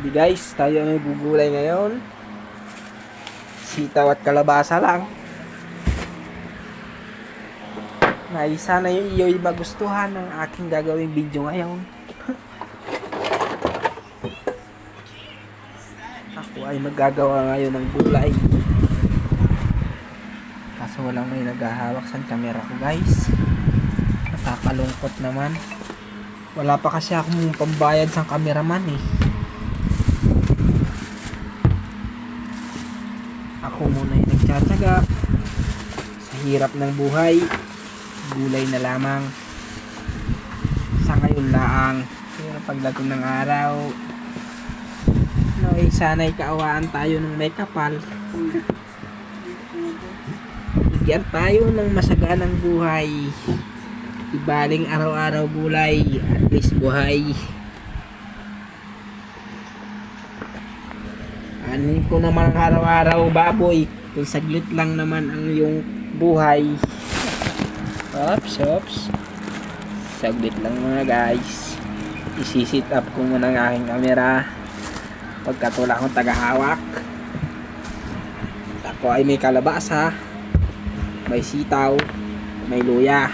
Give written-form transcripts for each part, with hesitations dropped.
Di guys, tayo may gugulay ngayon. Sitaw at kalabasa lang. Sana yung iyo'y magustuhan ng aking gagawing video ngayon. Ako ay magagawa ngayon ng gulay. Kaso walang may naghahawak sa camera ko guys. Nakakalungkot naman. Wala pa kasi akong pambayad sa cameraman eh. Ako muna yung nagtsatsaga sa hirap ng buhay. Gulay na lamang sa ngayon laang. Pero pagdating ng araw, sana'y kaawaan tayo ng may kapal. Bigyan tayo ng masaganang buhay. Ibaling araw-araw gulay, at least buhay. Anin ko naman araw-araw baboy, kung saglit lang naman ang iyong buhay. Ops. Saglit lang mga guys. Isi-sit up ko muna ang aking camera. Pagkatula akong tagahawak. Ako ay may kalabasa, may sitaw, may luya.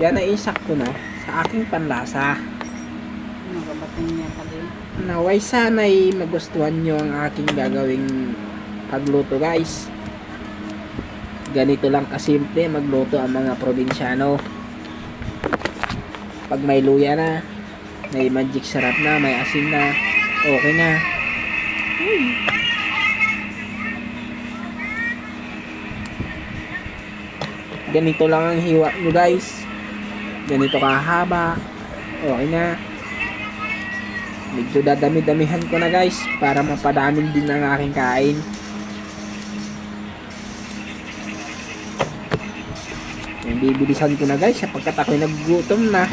Yan ay insakto na sa aking panlasa. Naway sana'y magustuhan nyo ang aking gagawing pagluto guys. Ganito lang kasimple magluto ang mga probinsyano. Pag may luya na, may magic sarap na, may asin na, okay na. Ganito lang ang hiwa nyo guys. Ganito kahaba, okay na. Medyo dadami-damihan ko na guys para mapadamin din ang aking kain. Yung bibilisan ko na guys sapagkat ako'y nagugutom na.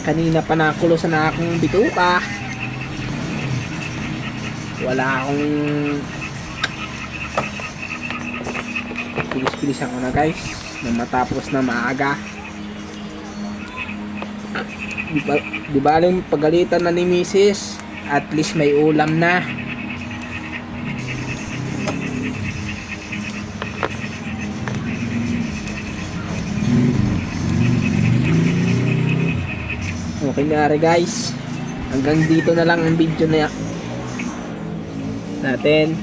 Kanina pa nakulosan na akong bituka. Wala akong pilis-pilisan ko na guys na matapos na maaga. Di baling pagalitan na ni Mrs. At least may ulam na. Okay na guys. Hanggang dito na lang ang video na natin.